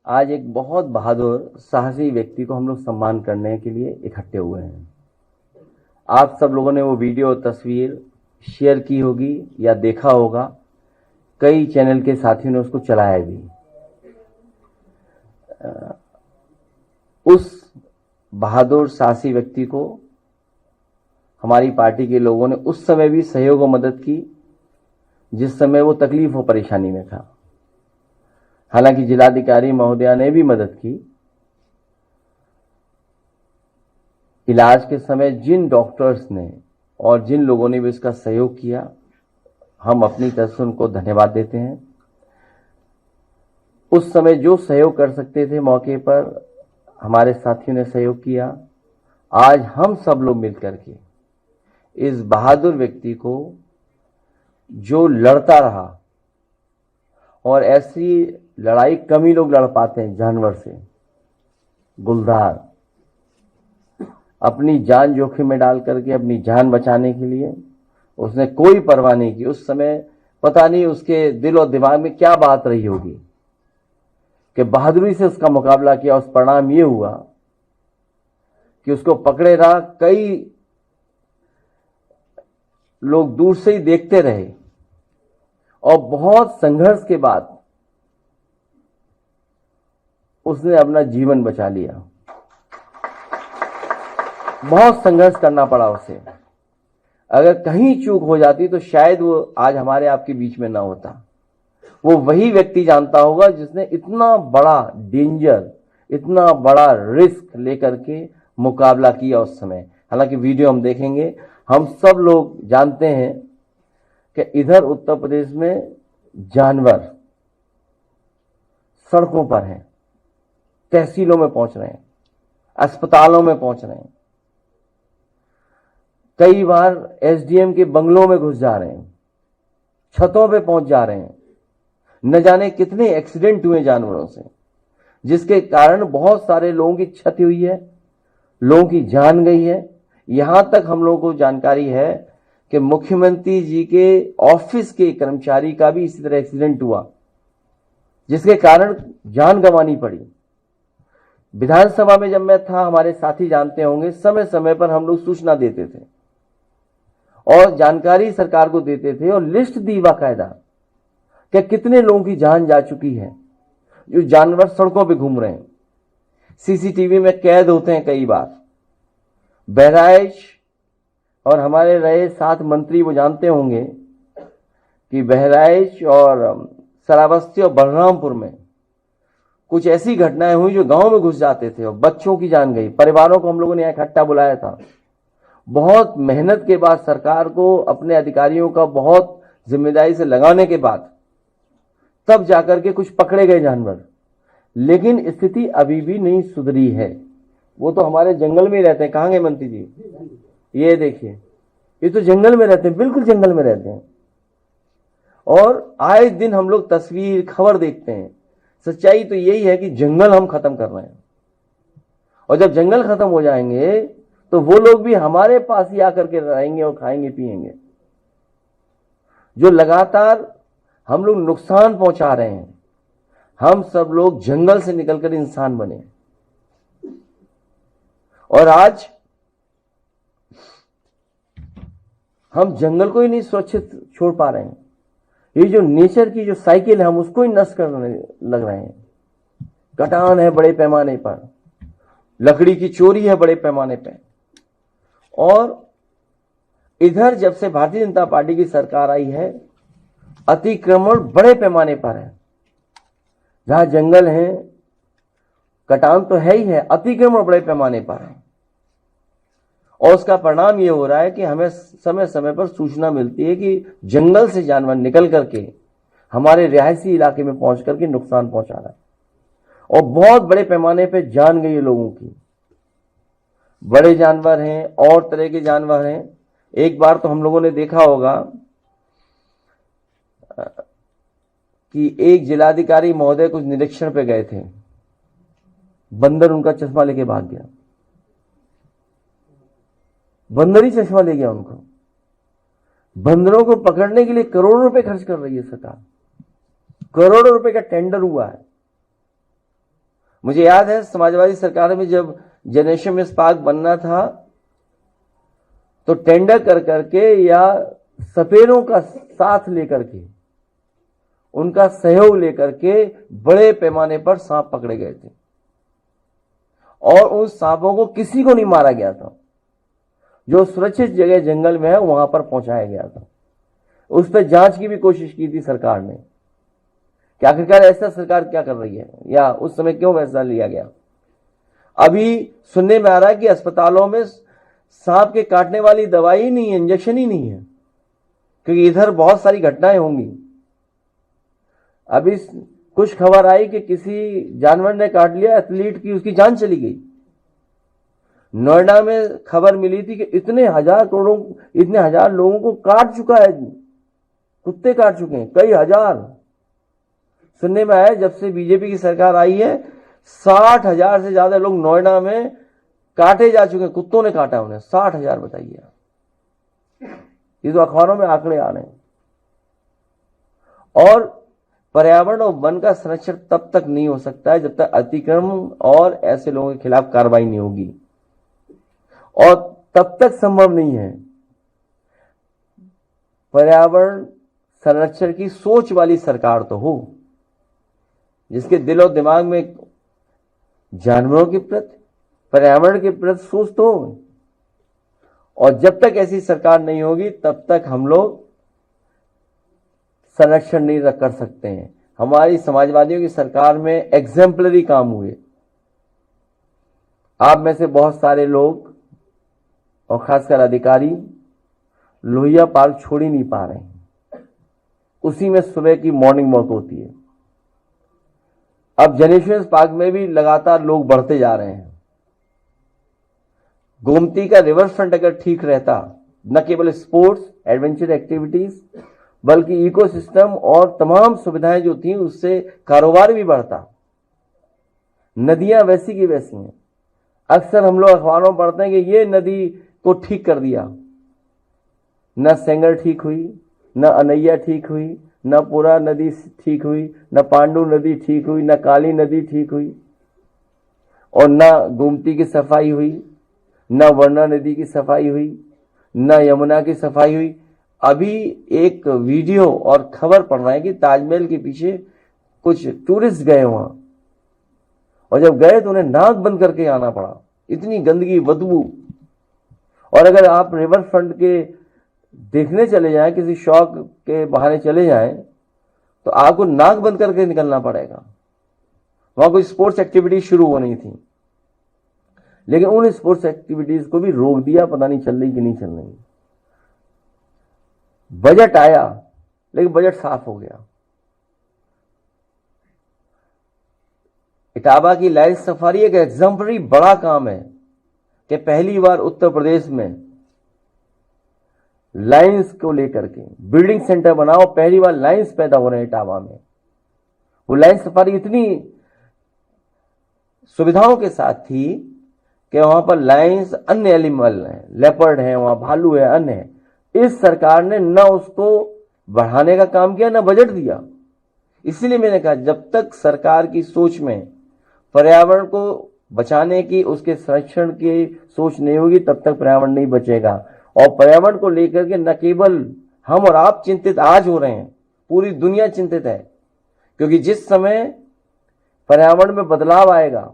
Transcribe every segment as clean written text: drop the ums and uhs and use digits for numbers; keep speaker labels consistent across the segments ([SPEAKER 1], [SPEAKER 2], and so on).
[SPEAKER 1] आज एक बहुत बहादुर साहसी व्यक्ति को हम लोग सम्मान करने के लिए इकट्ठे हुए हैं। आप सब लोगों ने वो वीडियो तस्वीर शेयर की होगी या देखा होगा। कई चैनल के साथियों ने उसको चलाया भी। उस बहादुर साहसी व्यक्ति को हमारी पार्टी के लोगों ने उस समय भी सहयोग और मदद की जिस समय वो तकलीफ और परेशानी में था। हालांकि जिलाधिकारी महोदया ने भी मदद की। इलाज के समय जिन डॉक्टर्स ने और जिन लोगों ने भी इसका सहयोग किया, हम अपनी तरफ से उनको धन्यवाद देते हैं। उस समय जो सहयोग कर सकते थे मौके पर हमारे साथियों ने सहयोग किया। आज हम सब लोग मिलकर के इस बहादुर व्यक्ति को जो लड़ता रहा, और ऐसी लड़ाई कम ही लोग लड़ पाते हैं जानवर से, गुलदार अपनी जान जोखिम में डाल करके अपनी जान बचाने के लिए उसने कोई परवाह नहीं की। उस समय पता नहीं उसके दिल और दिमाग में क्या बात रही होगी कि बहादुरी से उसका मुकाबला किया। उस परिणाम ये हुआ कि उसको पकड़े रहा, कई लोग दूर से ही देखते रहे और बहुत संघर्ष के बाद उसने अपना जीवन बचा लिया। बहुत संघर्ष करना पड़ा उसे। अगर कहीं चूक हो जाती तो शायद वो आज हमारे आपके बीच में ना होता। वो वही व्यक्ति जानता होगा जिसने इतना बड़ा डेंजर, इतना बड़ा रिस्क लेकर के मुकाबला किया उस समय। हालांकि वीडियो हम देखेंगे। हम सब लोग जानते हैं कि इधर उत्तर प्रदेश में जानवर सड़कों पर हैं, तहसीलों में पहुंच रहे हैं, अस्पतालों में पहुंच रहे हैं, कई बार एसडीएम के बंगलों में घुस जा रहे हैं, छतों पे पहुंच जा रहे हैं। न जाने कितने एक्सीडेंट हुए जानवरों से, जिसके कारण बहुत सारे लोगों की क्षति हुई है, लोगों की जान गई है। यहां तक हम लोगों को जानकारी है कि मुख्यमंत्री जी के ऑफिस के कर्मचारी का भी इसी तरह एक्सीडेंट हुआ, जिसके कारण जान गंवानी पड़ी। विधानसभा में जब मैं था, हमारे साथी जानते होंगे, समय समय पर हम लोग सूचना देते थे और जानकारी सरकार को देते थे और लिस्ट दी बाकायदा कि कितने लोगों की जान जा चुकी है जो जानवर सड़कों पे घूम रहे हैं। सीसीटीवी में कैद होते हैं कई बार। बहराइच और हमारे रहे साथ मंत्री वो जानते होंगे कि बहराइच और श्रावस्ती और बलरामपुर में कुछ ऐसी घटनाएं हुई जो गांव में घुस जाते थे और बच्चों की जान गई। परिवारों को हम लोगों ने यहाँ इकट्ठा बुलाया था। बहुत मेहनत के बाद, सरकार को अपने अधिकारियों का बहुत जिम्मेदारी से लगाने के बाद तब जाकर के कुछ पकड़े गए जानवर। लेकिन स्थिति अभी भी नहीं सुधरी है। वो तो हमारे जंगल में ही रहते हैं। कहाँ गए मंत्री जी? ये देखिए, ये तो जंगल में रहते हैं, बिल्कुल जंगल में रहते हैं। और आए दिन हम लोग तस्वीर, खबर देखते हैं। सच्चाई तो यही है कि जंगल हम खत्म कर रहे हैं, और जब जंगल खत्म हो जाएंगे तो वो लोग भी हमारे पास ही आकर के रहेंगे और खाएंगे पिएंगे। जो लगातार हम लोग नुकसान पहुंचा रहे हैं, हम सब लोग जंगल से निकलकर इंसान बने। और आज हम जंगल को ही नहीं सुरक्षित छोड़ पा रहे हैं। ये जो नेचर की जो साइकिल है, हम उसको ही नष्ट करने लग रहे हैं। कटान है बड़े पैमाने पर, लकड़ी की चोरी है बड़े पैमाने पर। और इधर जब से भारतीय जनता पार्टी की सरकार आई है, अतिक्रमण बड़े पैमाने पर है। जहां जंगल है, कटान तो है ही है, अतिक्रमण बड़े पैमाने पर है। और उसका परिणाम ये हो रहा है कि हमें समय समय पर सूचना मिलती है कि जंगल से जानवर निकल करके हमारे रिहायशी इलाके में पहुंच करके नुकसान पहुंचा रहा है, और बहुत बड़े पैमाने पर जान गई है लोगों की। बड़े जानवर हैं और तरह के जानवर हैं। एक बार तो हम लोगों ने देखा होगा कि एक जिलाधिकारी महोदय कुछ निरीक्षण पे गए थे, बंदर उनका चश्मा लेके भाग गया। बंदर ही चश्मा ले गया उनको। बंदरों को पकड़ने के लिए करोड़ों रुपए खर्च कर रही है सरकार। करोड़ों रुपए का टेंडर हुआ है। मुझे याद है समाजवादी सरकार में जब जनरेशन में पार्क बनना था तो टेंडर कर करके या सपेरों का साथ लेकर के, उनका सहयोग लेकर के बड़े पैमाने पर सांप पकड़े गए थे और उन सांपों को किसी को नहीं मारा गया था। जो सुरक्षित जगह जंगल में है वहां पर पहुंचाया गया था। उस पर जांच की भी कोशिश की थी सरकार ने कि आखिरकार ऐसा सरकार क्या कर रही है या उस समय क्यों फैसला लिया गया। अभी सुनने में आ रहा है कि अस्पतालों में सांप के काटने वाली दवाई ही नहीं है, इंजेक्शन ही नहीं है, क्योंकि इधर बहुत सारी घटनाएं होंगी। अभी कुछ खबर आई कि किसी जानवर ने काट लिया एथलीट की, उसकी जान चली गई। नोएडा में खबर मिली थी कि इतने हजार लोगों को काट चुका है, कुत्ते काट चुके हैं, कई हजार। सुनने में आया जब से बीजेपी की सरकार आई है 60,000 से ज्यादा लोग नोएडा में काटे जा चुके हैं, कुत्तों ने काटा उन्हें। 60,000 बताइए, ये तो अखबारों में आंकड़े आ रहे हैं। और पर्यावरण और वन का संरक्षण तब तक नहीं हो सकता है जब तक अतिक्रमण और ऐसे लोगों के खिलाफ कार्रवाई नहीं होगी, और तब तक संभव नहीं है। पर्यावरण संरक्षण की सोच वाली सरकार तो हो, जिसके दिल और दिमाग में जानवरों के प्रति, पर्यावरण के प्रति सोच तो हो। और जब तक ऐसी सरकार नहीं होगी तब तक हम लोग संरक्षण नहीं कर सकते हैं। हमारी समाजवादियों की सरकार में एग्जेम्पलरी काम हुए। आप में से बहुत सारे लोग और खासकर अधिकारी लोहिया पार्क छोड़ ही नहीं पा रहे हैं। उसी में सुबह की मॉर्निंग वॉक होती है। अब जनरेशन पार्क में भी लगातार लोग बढ़ते जा रहे हैं। गोमती का रिवर फ्रंट अगर ठीक रहता, न केवल स्पोर्ट्स एडवेंचर एक्टिविटीज बल्कि इकोसिस्टम और तमाम सुविधाएं जो थी उससे कारोबार भी बढ़ता। नदियां वैसी की वैसी हैं। अक्सर हम लोग अखबारों में पढ़ते हैं कि ये नदी को ठीक कर दिया। न सेंगर ठीक हुई, न अनैया ठीक हुई, न पुरा नदी ठीक हुई, न पांडु नदी ठीक हुई, न काली नदी ठीक हुई, और न गोमती की सफाई हुई, न वर्णा नदी की सफाई हुई, न यमुना की सफाई हुई। अभी एक वीडियो और खबर पढ़ रहे हैं कि ताजमहल के पीछे कुछ टूरिस्ट गए वहां, और जब गए तो उन्हें नाक बंद करके आना पड़ा, इतनी गंदगी, बदबू। और अगर आप रिवर फ्रंट के देखने चले जाएं, किसी शौक के बहाने चले जाएं, तो आपको नाक बंद करके निकलना पड़ेगा। वहां कोई स्पोर्ट्स एक्टिविटी शुरू हो नहीं थी, लेकिन उन स्पोर्ट्स एक्टिविटीज को भी रोक दिया। पता नहीं चल रही कि नहीं चल रही। बजट आया लेकिन बजट साफ हो गया। इटावा की लाइन्स सफारी एक एग्जाम्पलरी बड़ा काम है कि पहली बार उत्तर प्रदेश में लाइन्स को लेकर के बिल्डिंग सेंटर बनाओ। पहली बार लाइन्स पैदा हो रहे हैं इटावा में। वो लाइन्स सफारी इतनी सुविधाओं के साथ थी कि वहां पर लाइन्स, अन्य एनिमल हैं, लेपर्ड है, वहां भालू है, अन्य है। इस सरकार ने न उसको बढ़ाने का काम किया, न बजट दिया। इसीलिए मैंने कहा जब तक सरकार की सोच में पर्यावरण को बचाने की, उसके संरक्षण की सोच नहीं होगी तब तक पर्यावरण नहीं बचेगा। और पर्यावरण को लेकर के न केवल हम और आप चिंतित आज हो रहे हैं, पूरी दुनिया चिंतित है। क्योंकि जिस समय पर्यावरण में बदलाव आएगा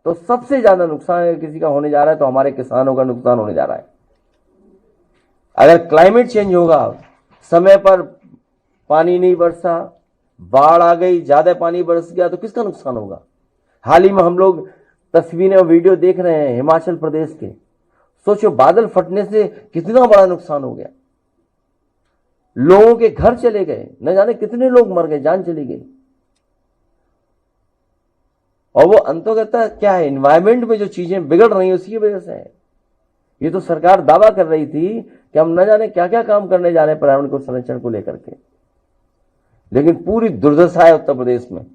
[SPEAKER 1] तो सबसे ज्यादा नुकसान अगर किसी का होने जा रहा है तो हमारे किसानों का नुकसान होने जा रहा है। अगर क्लाइमेट चेंज होगा, समय पर पानी नहीं बरसा, बाढ़ आ गई, ज्यादा पानी बरस गया, तो किसका नुकसान होगा। हाल ही में हम लोग तस्वीरें और वीडियो देख रहे हैं हिमाचल प्रदेश के। सोचो बादल फटने से कितना बड़ा नुकसान हो गया। लोगों के घर चले गए, न जाने कितने लोग मर गए, जान चली गई। और वो अंततः क्या है, एनवायरमेंट में जो चीजें बिगड़ रही हैं उसकी वजह से है। ये तो सरकार दावा कर रही थी कि हम न जाने क्या क्या काम करने जा रहे हैं पर्यावरण को संरक्षण को लेकर के, लेकिन पूरी दुर्दशा है उत्तर प्रदेश में।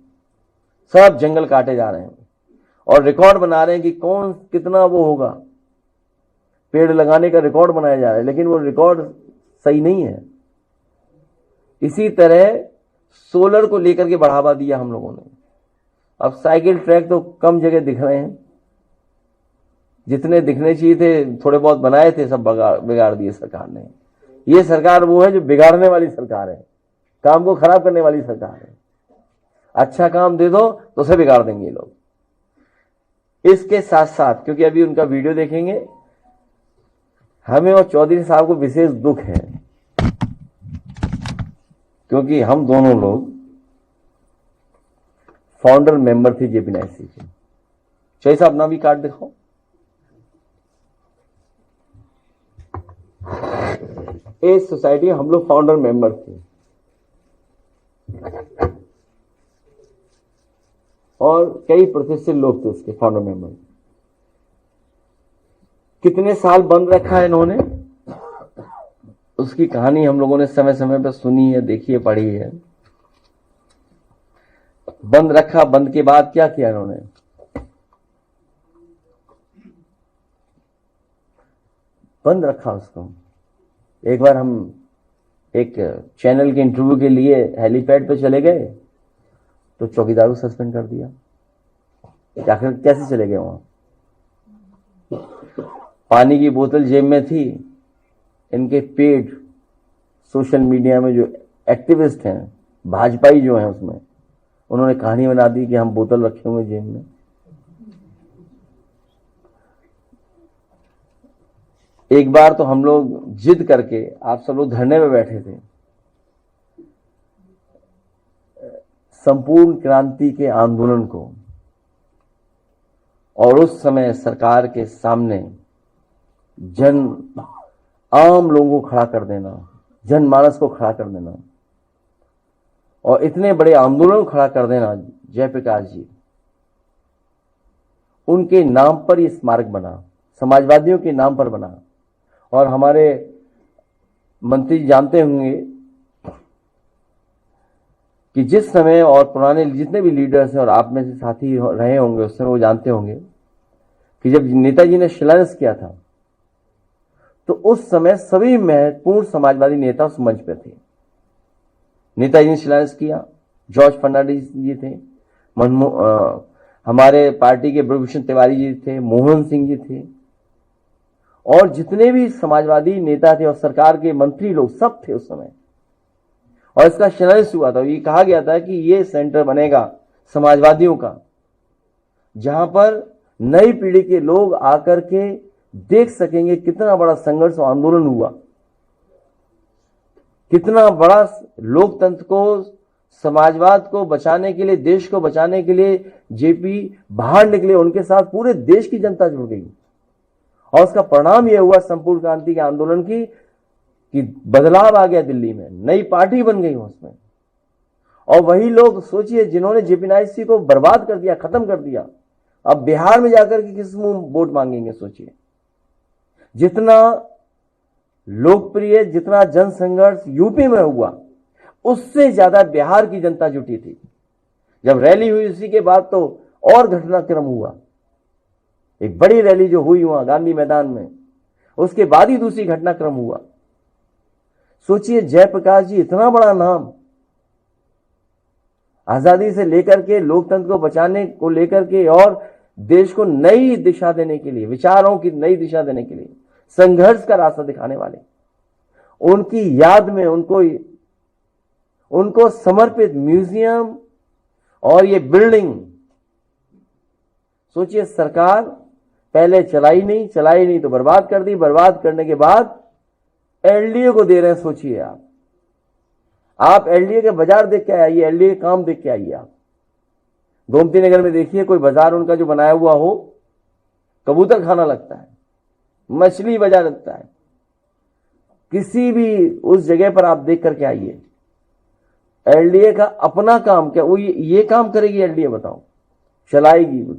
[SPEAKER 1] सब जंगल काटे जा रहे हैं और रिकॉर्ड बना रहे हैं कि कौन कितना वो होगा, पेड़ लगाने का रिकॉर्ड बनाया जा रहा है, लेकिन वो रिकॉर्ड सही नहीं है। इसी तरह सोलर को लेकर के बढ़ावा दिया हम लोगों ने। अब साइकिल ट्रैक तो कम जगह दिख रहे हैं, जितने दिखने चाहिए थे थोड़े बहुत बनाए थे, सब बिगाड़ दिए सरकार ने। ये सरकार वो है जो बिगाड़ने वाली सरकार है, काम को खराब करने वाली सरकार है। अच्छा काम दे दो तो उसे बिगाड़ देंगे लोग। इसके साथ साथ, क्योंकि अभी उनका वीडियो देखेंगे, हमें और चौधरी साहब को विशेष दुख है, क्योंकि हम दोनों लोग फाउंडर मेंबर थे जेपीएनआईसी के। चौधरी साहब अपना भी कार्ड दिखाओ। इस सोसाइटी में हम लोग फाउंडर मेंबर थे और कई प्रतिष्ठित लोग थे उसके फाउंडर मेंबर। कितने साल बंद रखा है इन्होंने, उसकी कहानी हम लोगों ने समय समय पर सुनी है, देखी है, पढ़ी है। बंद रखा, बंद के बाद क्या किया इन्होंने? बंद रखा उसको। एक बार हम एक चैनल के इंटरव्यू के लिए हेलीपैड पे चले गए तो चौकीदार को सस्पेंड कर दिया। आखिर कैसे चले गए वहां? पानी की बोतल जेब में थी। इनके पेड सोशल मीडिया में जो एक्टिविस्ट हैं, भाजपाई जो हैं, उसमें उन्होंने कहानी बना दी कि हम बोतल रखे हुए जेब में। एक बार तो हम लोग जिद करके, आप सब लोग धरने में बैठे थे, संपूर्ण क्रांति के आंदोलन को, और उस समय सरकार के सामने आम लोगों को खड़ा कर देना, जनमानस को खड़ा कर देना और इतने बड़े आंदोलन को खड़ा कर देना। जयप्रकाश जी, उनके नाम पर ये स्मारक बना, समाजवादियों के नाम पर बना। और हमारे मंत्री जानते होंगे कि जिस समय, और पुराने जितने भी लीडर्स हैं और आप में से साथी रहे होंगे उस समय, वो जानते होंगे कि जब नेताजी ने शिलान्यास किया था तो उस समय सभी महत्वपूर्ण समाजवादी नेता उस मंच पे थे। नेताजी ने शिलान्यास किया, जॉर्ज फर्नांडिस जी थे, हमारे पार्टी के ब्रजभूषण तिवारी जी थे, मोहन सिंह जी थे, और जितने भी समाजवादी नेता थे और सरकार के मंत्री लोग सब थे उस समय। और इसका शिलान्यास हुआ था। ये कहा गया था कि ये सेंटर बनेगा समाजवादियों का, जहां पर नई पीढ़ी के लोग आकर के देख सकेंगे कितना बड़ा संघर्ष और आंदोलन हुआ, कितना बड़ा लोकतंत्र को, समाजवाद को बचाने के लिए, देश को बचाने के लिए जेपी बाहर निकले। उनके साथ पूरे देश की जनता जुड़ गई और उसका परिणाम यह हुआ संपूर्ण क्रांति के आंदोलन की कि बदलाव आ गया दिल्ली में, नई पार्टी बन गई उसमें। और वही लोग सोचिए जिन्होंने जेपीएनआईसी को बर्बाद कर दिया, खत्म कर दिया, अब बिहार में जाकर के किस मुंह वोट मांगेंगे? सोचिए, जितना लोकप्रिय, जितना जनसंघर्ष यूपी में हुआ, उससे ज्यादा बिहार की जनता जुटी थी। जब रैली हुई उसी के बाद तो और घटनाक्रम हुआ। एक बड़ी रैली जो हुई वहां गांधी मैदान में, उसके बाद ही दूसरी घटनाक्रम हुआ। सोचिए, जयप्रकाश जी इतना बड़ा नाम, आजादी से लेकर के लोकतंत्र को बचाने को लेकर के और देश को नई दिशा देने के लिए, विचारों की नई दिशा देने के लिए संघर्ष का रास्ता दिखाने वाले, उनकी याद में उनको समर्पित म्यूजियम और ये बिल्डिंग, सोचिए सरकार पहले चलाई नहीं तो बर्बाद कर दी, बर्बाद करने के बाद एलडीए को दे रहे हैं। सोचिए आप एलडीए के बाजार देख के आइए, एलडीए काम देख के आइए। आप गोमती नगर में देखिए, कोई बाजार उनका जो बनाया हुआ हो, कबूतर खाना लगता है, मछली बाजार लगता है। किसी भी उस जगह पर आप देख करके आइए, एलडीए का अपना काम क्या, वो ये काम करेगी एलडीए? बताओ, चलाएगी वो?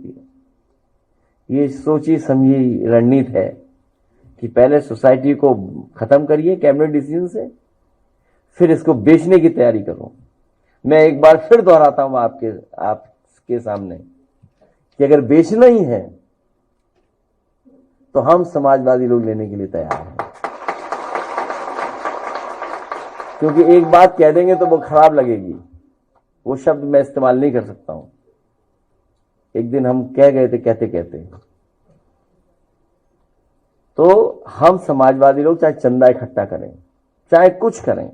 [SPEAKER 1] ये सोची समझी रणनीति है कि पहले सोसाइटी को खत्म करिए कैबिनेट डिसीजन से, फिर इसको बेचने की तैयारी करो। मैं एक बार फिर दोहराता हूं आपके सामने कि अगर बेचना ही है तो हम समाजवादी लोग लेने के लिए तैयार हैं। क्योंकि एक बात कह देंगे तो वो खराब लगेगी, वो शब्द मैं इस्तेमाल नहीं कर सकता हूं। एक दिन हम कह गए थे कहते कहते, तो हम समाजवादी लोग चाहे चंदा इकट्ठा करें, चाहे कुछ करें,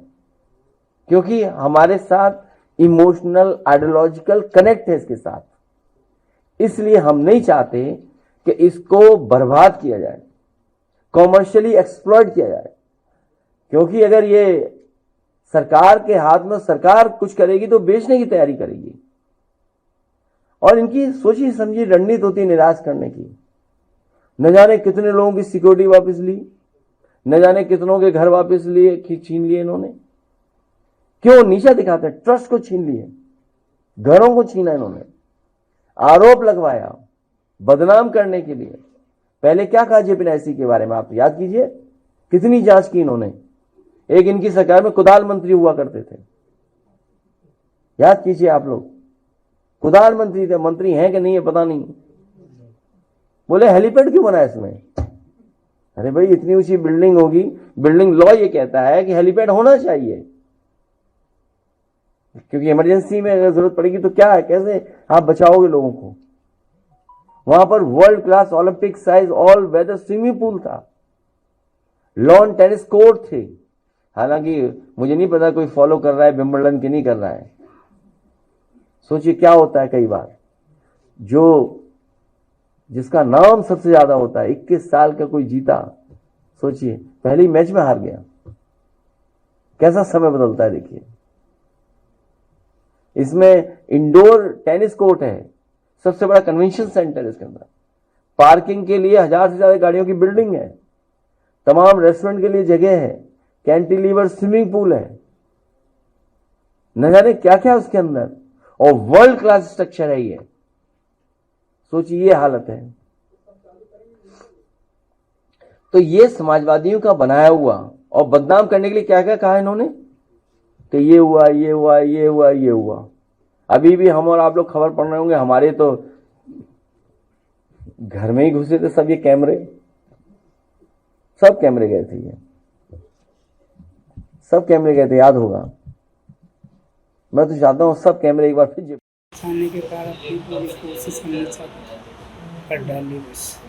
[SPEAKER 1] क्योंकि हमारे साथ इमोशनल आइडियोलॉजिकल कनेक्ट है इसके साथ, इसलिए हम नहीं चाहते कि इसको बर्बाद किया जाए, कॉमर्शियली एक्सप्लॉइट किया जाए। क्योंकि अगर ये सरकार के हाथ में, सरकार कुछ करेगी तो बेचने की तैयारी करेगी, और इनकी सोची समझी रणनीति होती है निराश करने की। न जाने कितने लोगों की सिक्योरिटी वापस ली, न जाने कितनों के घर वापस लिए, छीन लिए इन्होंने। क्यों नीचा दिखाते हैं? ट्रस्ट को छीन लिए, घरों को छीना इन्होंने, आरोप लगवाया बदनाम करने के लिए। पहले क्या कहा जेपीएनआईसी के बारे में आप याद कीजिए, कितनी जांच की इन्होंने। एक इनकी सरकार में कुदाल मंत्री हुआ करते थे, याद कीजिए आप लोग, कुदाल मंत्री थे, मंत्री हैं कि नहीं है पता नहीं। बोले हेलीपैड क्यों बना इसमें? अरे भाई इतनी ऊंची बिल्डिंग होगी, बिल्डिंग लॉ ये कहता है कि हेलीपैड होना चाहिए, क्योंकि इमरजेंसी में अगर जरूरत पड़ेगी तो क्या है, कैसे आप बचाओगे लोगों को। वहां पर world class Olympic size all weather swimming pool था, लॉन टेनिस कोर्ट थे। हालांकि मुझे नहीं पता कोई फॉलो कर रहा है विंबलडन की नहीं कर रहा है। सोचिए क्या होता है, कई बार जिसका नाम सबसे ज्यादा होता है, 21 साल का कोई जीता, सोचिए पहले मैच में हार गया, कैसा समय बदलता है देखिए। इसमें इंडोर टेनिस कोर्ट है, सबसे बड़ा कन्वेंशन सेंटर इसके अंदर, पार्किंग के लिए 1000 से ज्यादा गाड़ियों की बिल्डिंग है, तमाम रेस्टोरेंट के लिए जगह है, कैंटिलीवर स्विमिंग पूल है, न जाने क्या क्या उसके अंदर, और वर्ल्ड क्लास स्ट्रक्चर है ये। सोचिए ये हालत है। तो ये समाजवादियों का बनाया हुआ, और बदनाम करने के लिए क्या क्या कहा इन्होंने कि ये हुआ, ये हुआ, ये हुआ, ये हुआ। अभी भी हम और आप लोग खबर पढ़ रहे होंगे, हमारे तो घर में ही घुसे थे सब ये कैमरे, सब कैमरे गए थे, ये सब कैमरे गए थे, याद होगा। मैं तो चाहता हूं सब कैमरे एक बार फिर
[SPEAKER 2] खाने के कारण पूरी कोशिश हमने कर डाली बस।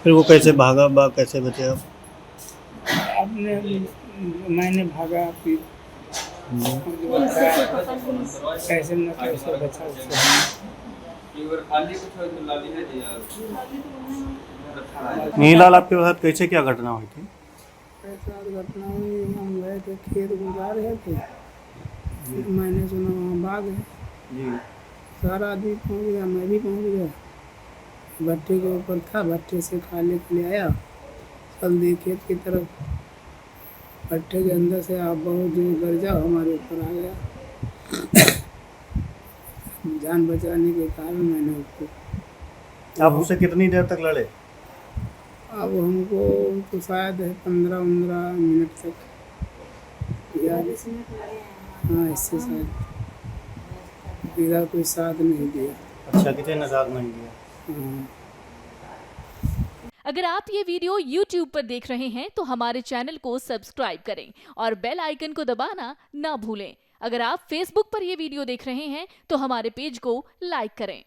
[SPEAKER 3] फिर वो कैसे भागा कैसे बचे आप?
[SPEAKER 2] मैंने भागा, फिर कैसे न कैसे बचा उससे।
[SPEAKER 3] नीलाल आपके साथ कैसे क्या घटना हुई थी?
[SPEAKER 2] ऐसा घटना हुई, हम गए थे खेत गुजार रहे थे, फिर मैंने सुना वहाँ बाघ है
[SPEAKER 3] जी।
[SPEAKER 2] सारा आदमी पहुँच गया, मैं भी पहुँच गया, भट्टे के ऊपर था, भट्टे से खाने के लिए आया, चल दी खेत की तरफ, भट्टे के अंदर से आप बहुत दूर गर्जा हमारे ऊपर आ गया। जान बचाने के कारण मैंने उसको।
[SPEAKER 3] आप उससे कितनी देर तक लड़े?
[SPEAKER 2] अब हमको तो शायद 15-15 मिनट तक याद, हाँ इससे शायद मेरा कोई साथ नहीं दिया।
[SPEAKER 3] अच्छा, किसी ने साथ नहीं दिया।
[SPEAKER 2] हाँ।
[SPEAKER 4] अगर आप ये वीडियो YouTube पर देख रहे हैं तो हमारे चैनल को सब्सक्राइब करें और बेल आइकन को दबाना ना भूलें। अगर आप Facebook पर ये वीडियो देख रहे हैं तो हमारे पेज को लाइक करें।